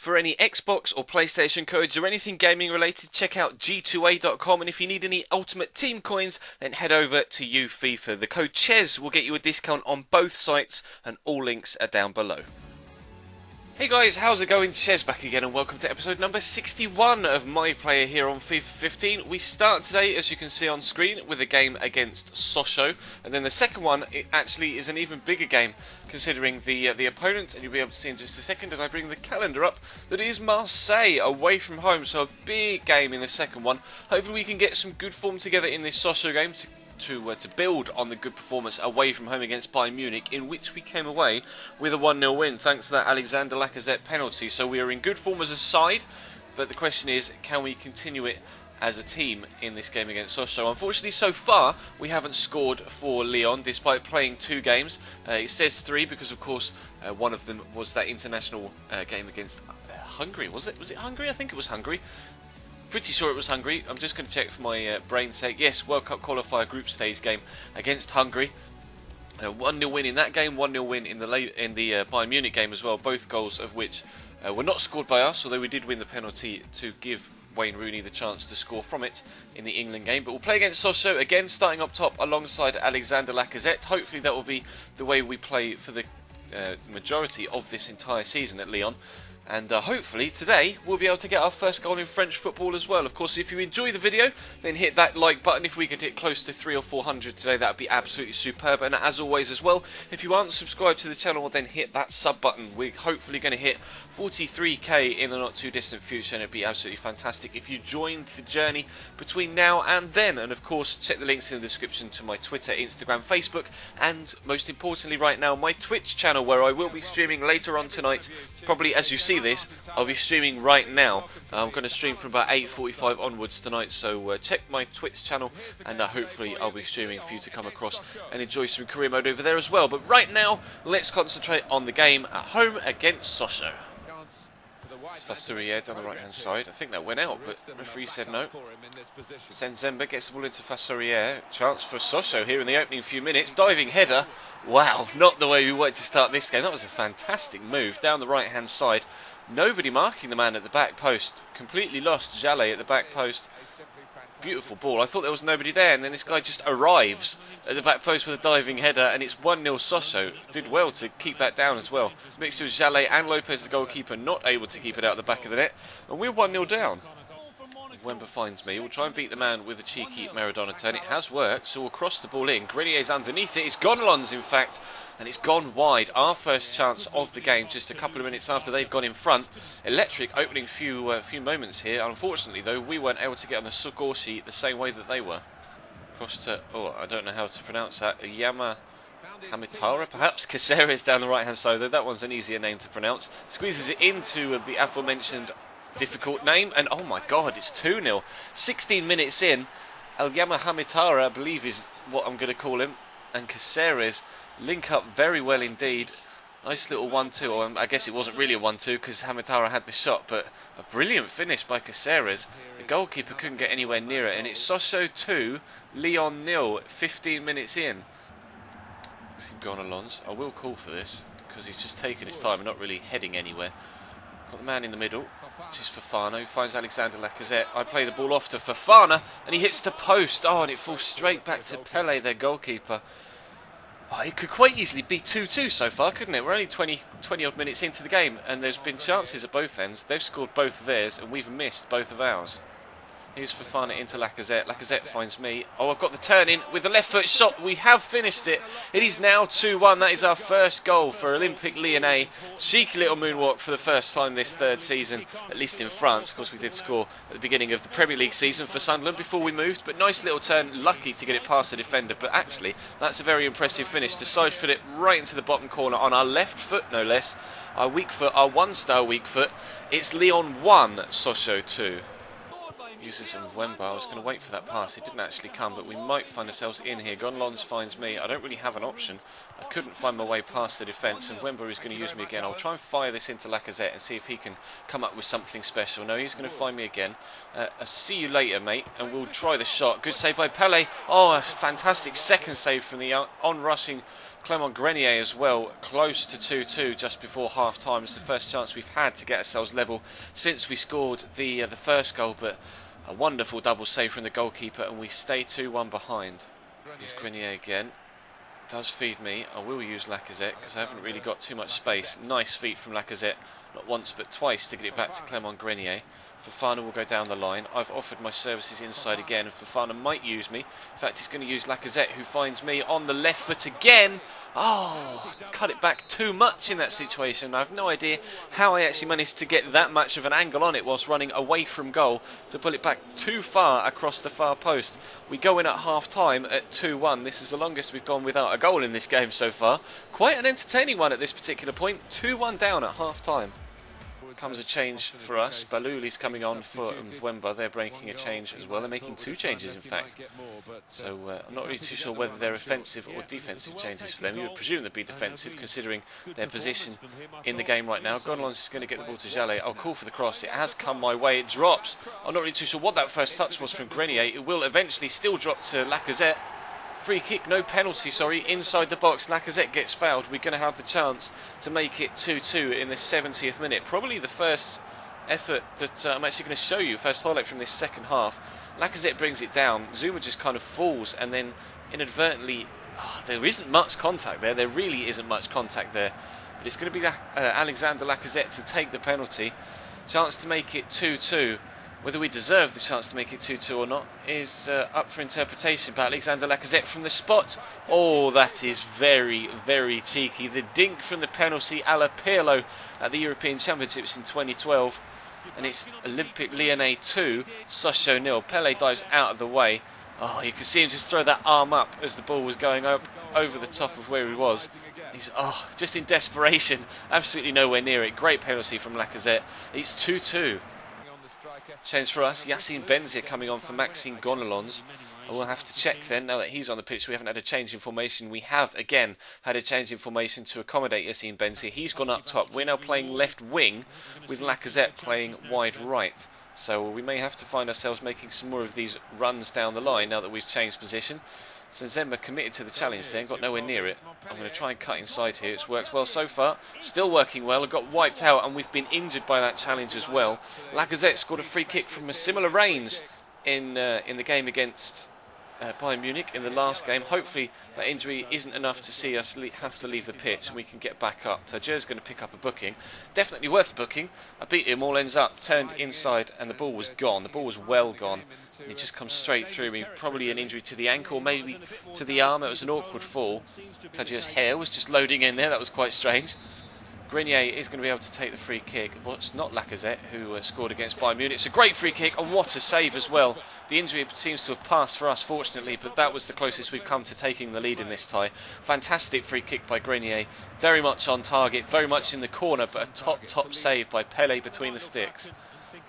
For any Xbox or PlayStation codes or anything gaming related, check out g2a.com, and if you need any Ultimate Team coins, then head over to FIFA. The code CHES will get you a discount on both sites, and all links are down below. Hey guys, how's it going? Chez back again, and welcome to episode number 61 of My Player here on FIFA 15. We start today, as you can see on screen, with a game against Sochaux, and then the second one, it actually is an even bigger game considering the opponent, and you'll be able to see in just a second as I bring the calendar up that it is Marseille away from home, so a big game in the second one. Hopefully we can get some good form together in this Sochaux game to build on the good performance away from home against Bayern Munich, in which we came away with a 1-0 win thanks to that Alexander Lacazette penalty. So we are in good form as a side, but the question is, can we continue it as a team in this game against Sochaux? Unfortunately, so far we haven't scored for Lyon despite playing 2 games. It says 3 because of course one of them was that international game against Hungary. Was it Hungary? I think it was Hungary. Pretty sure it was Hungary. I'm just going to check for my brain's sake. Yes, World Cup qualifier group stage game against Hungary. 1-0 win in that game, 1-0 win in the Bayern Munich game as well. Both goals of which were not scored by us, although we did win the penalty to give Wayne Rooney the chance to score from it in the England game. But we'll play against Sochaux again, starting up top alongside Alexander Lacazette. Hopefully that will be the way we play for the majority of this entire season at Lyon. And hopefully today we'll be able to get our first goal in French football as well. Of course, if you enjoy the video, then hit that like button. If we could hit close to 300 or 400 today, that would be absolutely superb. And as always as well, if you aren't subscribed to the channel, then hit that sub button. We're hopefully going to hit 43k in the not too distant future, and it'd be absolutely fantastic if you joined the journey between now and then. And of course, check the links in the description to my Twitter, Instagram, Facebook, and most importantly right now, my Twitch channel, where I will be streaming later on tonight. Probably as you see this, I'll be streaming right now. I'm going to stream from about 8:45 onwards tonight, so check my Twitch channel, and hopefully I'll be streaming for you to come across and enjoy some career mode over there as well. But right now, let's concentrate on the game at home against Sochaux. It's Fassurier down the right hand side. I think that went out, but the referee said no. Senzemba gets the ball into Fassurier. Chance for Sochaux here in the opening few minutes. Diving header. Wow, not the way we wanted to start this game. That was a fantastic move down the right hand side. Nobody marking the man at the back post. Completely lost Jallet at the back post. Beautiful ball. I thought there was nobody there, and then this guy just arrives at the back post with a diving header, and it's 1-0 Sochaux. Did well to keep that down as well. Mixture of Jallet and Lopez, the goalkeeper, not able to keep it out the back of the net, and we're 1-0 down. Wemba finds me. We'll try and beat the man with a cheeky Maradona turn. It has worked, so we'll cross the ball in. Grenier's underneath it. It's Gonalons, in fact, and it's gone wide. Our first chance of the game, just a couple of minutes after they've gone in front. Electric opening few moments here. Unfortunately, though, we weren't able to get on the score sheet the same way that they were. Cross to, I don't know how to pronounce that. Yama Hamitara, perhaps? Caceres down the right-hand side, though. That one's an easier name to pronounce. Squeezes it into the aforementioned difficult name, and oh my god, it's 2-0. 16 minutes in, Al-Yama Hamitara, I believe is what I'm going to call him, and Caceres link up very well indeed. Nice little 1-2, I guess it wasn't really a 1-2 because Hamitara had the shot, but a brilliant finish by Caceres. The goalkeeper couldn't get anywhere near it, and it's Sochaux 2, Lyon 0, 15 minutes in. Gonalons, I will call for this because he's just taking his time and not really heading anywhere. Got the man in the middle, which is Fofana, who finds Alexander Lacazette. I play the ball off to Fofana, and he hits the post. Oh, and it falls straight back to Pele, their goalkeeper. Oh, it could quite easily be 2-2 so far, couldn't it? We're only 20 odd minutes into the game, and there's been chances at both ends. They've scored both of theirs, and we've missed both of ours. Here's Fofana into Lacazette. Lacazette finds me. Oh, I've got the turn in with the left foot shot. We have finished it. It is now 2-1. That is our first goal for Olympique Lyonnais. Cheeky little moonwalk for the first time this third season, at least in France. Of course, we did score at the beginning of the Premier League season for Sunderland before we moved. But nice little turn. Lucky to get it past the defender. But actually, that's a very impressive finish to side foot it right into the bottom corner on our left foot, no less. Our weak foot, our one-star weak foot. It's Lyon 1, Sochaux 2. Uses of Wemba. I was going to wait for that pass. It didn't actually come, but we might find ourselves in here. Gonalons finds me. I don't really have an option. I couldn't find my way past the defence, and Wemba is going to use me again. I'll try and fire this into Lacazette and see if he can come up with something special. No, he's going to find me again. I'll see you later, mate, and we'll try the shot. Good save by Pele. Oh, a fantastic second save from the on-rushing Clement Grenier as well, close to 2-2 just before half time. It's the first chance we've had to get ourselves level since we scored the first goal, but a wonderful double save from the goalkeeper, and we stay 2-1 behind. Here's Grenier again. Does feed me. I will use Lacazette because I haven't really got too much space. Nice feet from Lacazette, not once but twice, to get it back to Clement Grenier. Fofana will go down the line. I've offered my services inside again, and Fofana might use me. In fact, he's going to use Lacazette, who finds me on the left foot again. Oh, cut it back too much in that situation. I have no idea how I actually managed to get that much of an angle on it whilst running away from goal to pull it back too far across the far post. We go in at half-time at 2-1. This is the longest we've gone without a goal in this game so far. Quite an entertaining one at this particular point. 2-1 down at half-time. Comes a change for us. Balouli's coming on for Mwemba. They're breaking a change as well. They're making two changes, in fact. So I'm not really too sure whether they're offensive or defensive changes for them. You would presume they'd be defensive, considering their position in the game right now. Gonalons is going to get the ball to Jallet. I'll call for the cross. It has come my way. It drops. I'm not really too sure what that first touch was from Grenier. It will eventually still drop to Lacazette. Free kick, no penalty, sorry, inside the box. Lacazette gets fouled. We're going to have the chance to make it 2-2 in the 70th minute. Probably the first effort that I'm actually going to show you, first highlight from this second half. Lacazette brings it down. Zuma just kind of falls, and then inadvertently, there isn't much contact there. There really isn't much contact there. But it's going to be Alexander Lacazette to take the penalty. Chance to make it 2-2. Whether we deserve the chance to make it 2-2 or not is up for interpretation. But Alexander Lacazette from the spot. Oh, that is very, very cheeky. The dink from the penalty a la Pirlo at the European Championships in 2012. And it's Olympique Lyonnais 2, Sochaux 0. Pele dives out of the way. Oh, you can see him just throw that arm up as the ball was going up over the top of where he was. He's just in desperation. Absolutely nowhere near it. Great penalty from Lacazette. It's 2-2. Change for us, Yassine Benzia coming on for Maxime Gonalons. We'll have to check then, now that he's on the pitch. We haven't had a change in formation. We have, again, had a change in formation to accommodate Yassine Benzia. He's gone up top. We're now playing left wing with Lacazette playing wide right. So we may have to find ourselves making some more of these runs down the line now that we've changed position. Senzema committed to the challenge then, got nowhere near it. I'm going to try and cut inside here. It's worked well so far. Still working well. It got wiped out, and we've been injured by that challenge as well. Lacazette scored a free kick from a similar range in the game against Bayern Munich in the last game. Hopefully that injury isn't enough to see us have to leave the pitch and we can get back up. Thurs going to pick up a booking. Definitely worth the booking. I beat him, all ends up, turned inside, and the ball was gone. The ball was well gone. And it just comes straight through me. Probably an injury to the ankle, maybe to the arm. It was an awkward fall. Thurs' hair was just loading in there. That was quite strange. Grenier is going to be able to take the free kick, but it's not Lacazette who scored against Bayern Munich. It's a great free kick, and what a save as well. The injury seems to have passed for us, fortunately, but that was the closest we've come to taking the lead in this tie. Fantastic free kick by Grenier, very much on target, very much in the corner, but a top save by Pele between the sticks.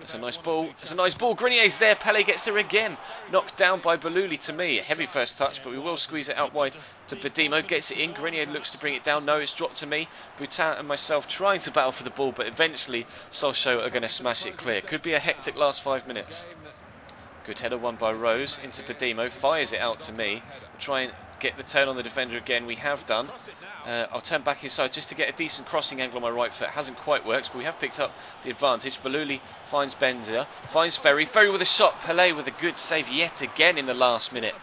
It's a nice ball. It's a nice ball. Grenier's there. Pele gets there again. Knocked down by Balouli to me. A heavy first touch, but we will squeeze it out wide to Badimo. Gets it in. Grenier looks to bring it down. No, it's dropped to me. Boutin and myself trying to battle for the ball, but eventually Sochaux are going to smash it clear. Could be a hectic last 5 minutes. Good header won by Rose into Badimo. Fires it out to me. We'll try and get the turn on the defender again. We have done. I'll turn back inside just to get a decent crossing angle on my right foot. Hasn't quite worked, but we have picked up the advantage. Balouli finds Benzia, finds Ferry. Ferry with a shot. Pele with a good save yet again in the last minute.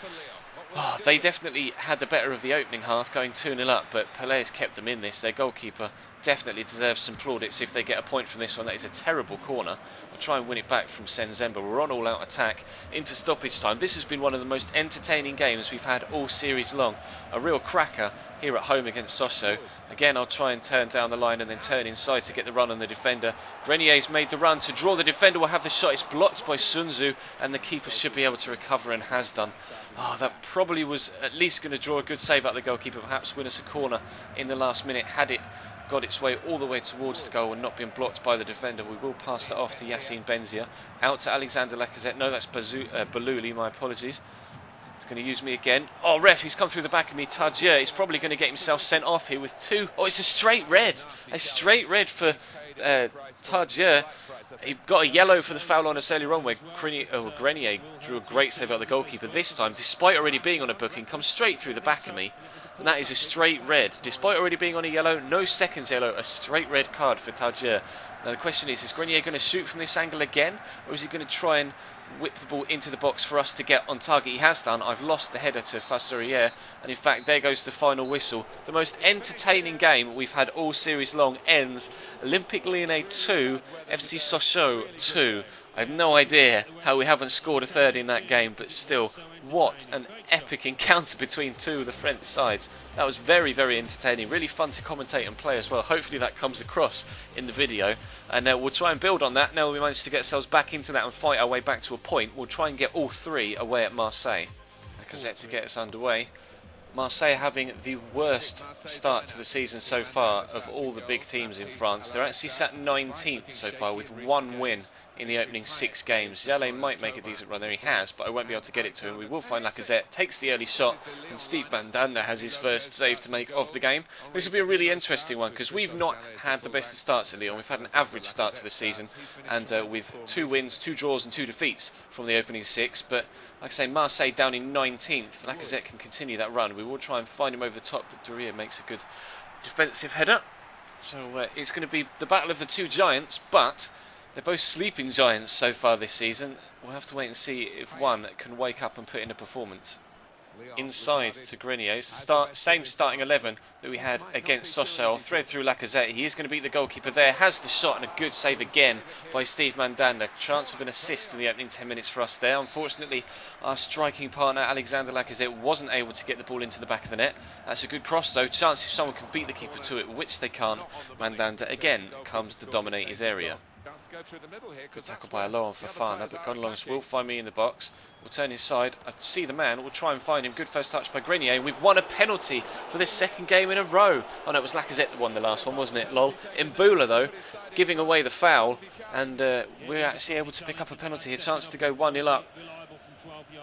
Oh, they definitely had the better of the opening half, going 2-0 up, but Pele has kept them in this. Their goalkeeper definitely deserves some plaudits if they get a point from this one. That is a terrible corner. I'll try and win it back from Senzemba. We're on all-out attack into stoppage time. This has been one of the most entertaining games we've had all series long. A real cracker here at home against Sochaux. Again, I'll try and turn down the line and then turn inside to get the run on the defender. Grenier's made the run to draw. The defender will have the shot. It's blocked by Sun Tzu, and the keeper should be able to recover and has done. Oh, that probably was at least going to draw a good save out the goalkeeper, perhaps win us a corner in the last minute. Had it got its way all the way towards the goal and not been blocked by the defender, we will pass that off to Yassine Benzia. Out to Alexander Lacazette. No, that's Balouli, my apologies. He's going to use me again. Oh, ref, he's come through the back of me. Thurs, he's probably going to get himself sent off here with two. Oh, it's a straight red. A straight red for Thurs. He got a yellow for the foul on us earlier on where Grenier drew a great save out of the goalkeeper. This time, despite already being on a booking, comes straight through the back of me. and that is a straight red. Despite already being on a yellow, no seconds yellow, a straight red card for Thurs. Now the question is Grenier going to shoot from this angle again, or is he going to try and whip the ball into the box for us to get on target? He has done. I've lost the header to Thurs, and in fact there goes the final whistle. The most entertaining game we've had all series long ends. Olympique Lyonnais 2, FC Sochaux 2. I have no idea how we haven't scored a third in that game, but still, what an epic encounter between two of the French sides. That was very, very entertaining, really fun to commentate and play as well. Hopefully that comes across in the video, and we'll try and build on that. Now we managed to get ourselves back into that and fight our way back to a point. We'll try and get all three away at Marseille. Lacazette to get us underway. Marseille having the worst start to the season so far of all the big teams in France. They're actually sat 19th so far with one win in the opening 6 games. Jallet might make a decent run there, he has, but I won't be able to get it to him. We will find Lacazette, takes the early shot, and Steve Mandanda has his first save to make of the game. This will be a really interesting one, because we've not had the best of starts at Lyon. We've had an average start to the season, and with 2 wins, 2 draws and 2 defeats from the opening 6, but like I say, Marseille down in 19th. Lacazette can continue that run. We will try and find him over the top, but Thurs makes a good defensive header. So it's going to be the battle of the 2 giants, but they're both sleeping giants so far this season. We'll have to wait and see if one can wake up and put in a performance. Inside to Grenier, same starting 11 that we had against Sochaux. I'll thread through Lacazette. He is going to beat the goalkeeper there. Has the shot and a good save again by Steve Mandanda. Chance of an assist in the opening 10 minutes for us there. Unfortunately, our striking partner Alexander Lacazette wasn't able to get the ball into the back of the net. That's a good cross though. Chance if someone can beat the keeper to it, which they can't. Mandanda again comes to dominate his area. Good tackle by Alon Fofana, but Gonalons will find me in the box. We'll turn his side. I see the man. We'll try and find him. Good first touch by Grenier. We've won a penalty for the 2nd game in a row. Oh no, it was Lacazette that won the last one, wasn't it? Lol. Mbula though, giving away the foul, and we're actually able to pick up a penalty. A chance to go 1-0 up.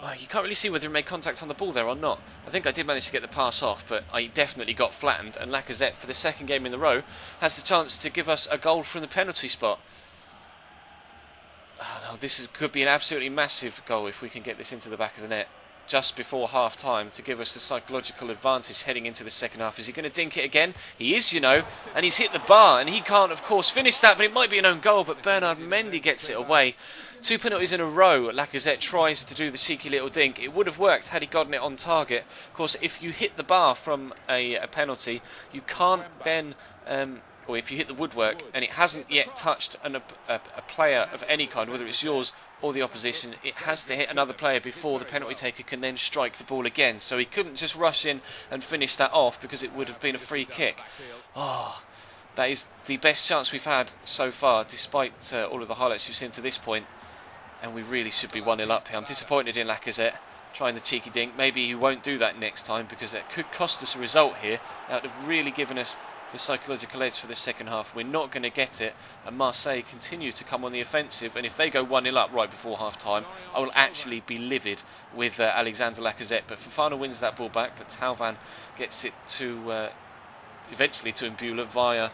Oh, you can't really see whether he made contact on the ball there or not. I think I did manage to get the pass off, but I definitely got flattened, and Lacazette, for the 2nd game in a row, has the chance to give us a goal from the penalty spot. Oh, no, could be an absolutely massive goal if we can get this into the back of the net just before half time to give us the psychological advantage heading into the second half. Is he going to dink it again? He is, you know, and he's hit the bar, and he can't of course finish that, but it might be an own goal. But Bernard Mendy gets it away. 2 penalties in a row. Lacazette tries to do the cheeky little dink. It would have worked had he gotten it on target. Of course, if you hit the bar from a penalty, you can't then or if you hit the woodwork and it hasn't yet touched a player of any kind, whether it's yours or the opposition, it has to hit another player before the penalty taker can then strike the ball again. So he couldn't just rush in and finish that off because it would have been a free kick. Oh, that is the best chance we've had so far, despite all of the highlights you've seen to this point. And we really should be 1-0 up here. I'm disappointed in Lacazette trying the cheeky dink. Maybe he won't do that next time because it could cost us a result here. That would have really given us the psychological edge for the second half. We're not going to get it, and Marseille continue to come on the offensive, and if they go 1-0 up right before half time, I will actually be livid with Alexander Lacazette. But Fofana wins that ball back, but Thauvin gets it to eventually to Mbula via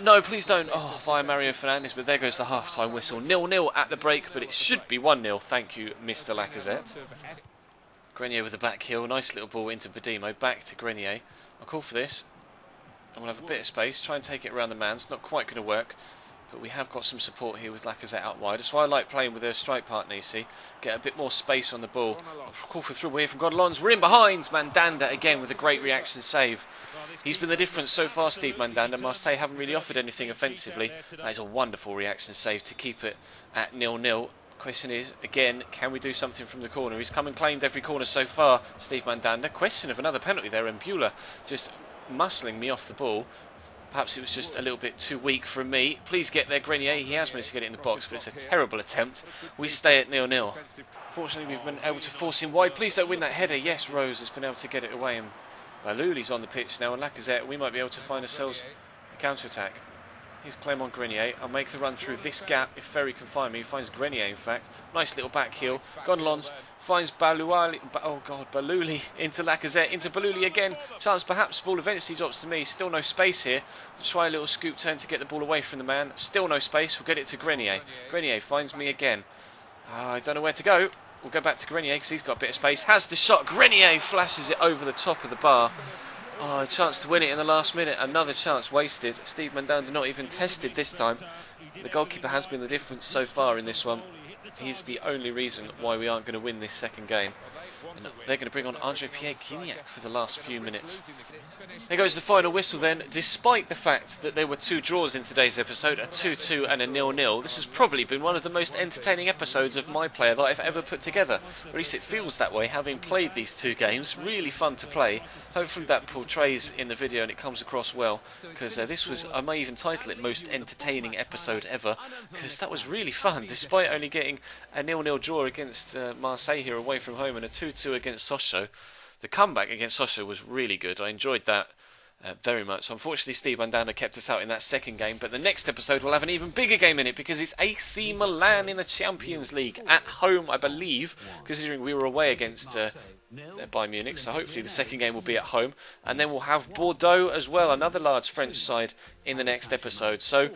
no, please don't, via Mario Fernandes. But there goes the half time whistle. 0-0 at the break, but it should be 1-0. Thank you, Mr. Lacazette. Grenier with the back heel, nice little ball into Badimo, back to Grenier. I'll call for this. I'm going to have a bit of space, try and take it around the man. It's not quite going to work, but we have got some support here with Lacazette out wide. That's why I like playing with a strike partner, you see. Get a bit more space on the ball. I'll call for through here from Gonalons. We're in behind. Mandanda again with a great reaction save. He's been the difference so far, Steve Mandanda. Marseille haven't really offered anything offensively. That is a wonderful reaction save to keep it at 0-0. Question is, again, can we do something from the corner? He's come and claimed every corner so far, Steve Mandanda. Question of another penalty there, and Mbula just muscling me off the ball. Perhaps it was just a little bit too weak from me. Please get there, Grenier. He has managed to get it in the box, but it's a terrible attempt. We stay at 0-0. Fortunately, we've been able to force him wide. Please don't win that header. Yes, Rose has been able to get it away, and Balouli's on the pitch now, and Lacazette, we might be able to find ourselves a counter-attack. Here's Clément Grenier. I'll make the run through this gap if Ferry can find me. He finds Grenier, in fact. Nice little back heel. Gonalons finds Balouli into Lacazette, into Balouli again. Chance perhaps, ball eventually drops to me. Still no space here. We'll try a little scoop turn to get the ball away from the man. Still no space. We'll get it to Grenier. Grenier finds me again. I don't know where to go. We'll go back to Grenier because he's got a bit of space. Has the shot. Grenier flashes it over the top of the bar. Oh, a chance to win it in the last minute. Another chance wasted. Steve Mandanda not even tested this time. The goalkeeper has been the difference so far in this one. He's the only reason why we aren't going to win this second game. And they're going to bring on Andre-Pierre Gignac for the last few minutes. There goes the final whistle then. Despite the fact that there were 2 draws in today's episode, a 2-2 and a 0-0, this has probably been one of the most entertaining episodes of My Player that I've ever put together. Or at least it feels that way, having played these 2 games. Really fun to play. Hopefully that portrays in the video and it comes across well, because this was, I may even title it most entertaining episode ever, because that was really fun, despite only getting a 0-0 draw against Marseille here away from home and a 2-2 against Sochaux. The comeback against Sochaux was really good. I enjoyed that very much. Unfortunately, Steve Mandanda kept us out in that second game, but the next episode will have an even bigger game in it because it's AC Milan in the Champions League at home, I believe, considering we were away against Bayern Munich, so hopefully the second game will be at home, and then we'll have Bordeaux as well, another large French side, in the next episode. So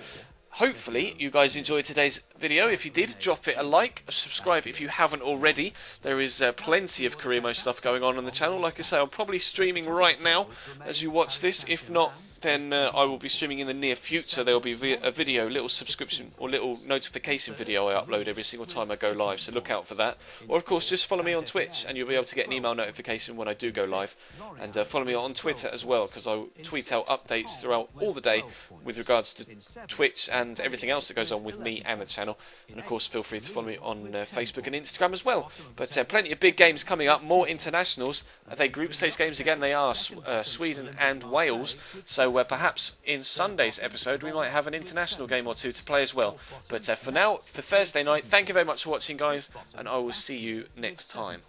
hopefully you guys enjoyed today's video. If you did, drop it a like, subscribe if you haven't already. There is plenty of career mode stuff going on the channel. Like I say, I'm probably streaming right now as you watch this. If not, then I will be streaming in the near future. There will be a video, little subscription or little notification video I upload every single time I go live, so look out for that. Or of course just follow me on Twitch and you'll be able to get an email notification when I do go live. And follow me on Twitter as well, because I tweet out updates throughout all the day with regards to Twitch and everything else that goes on with me and the channel. And of course feel free to follow me on Facebook and Instagram as well. But plenty of big games coming up, more internationals. Are they group stage games again? They are, Sweden and Wales. So perhaps in Sunday's episode we might have an international game or 2 to play as well. But for now, for Thursday night, thank you very much for watching, guys, and I will see you next time.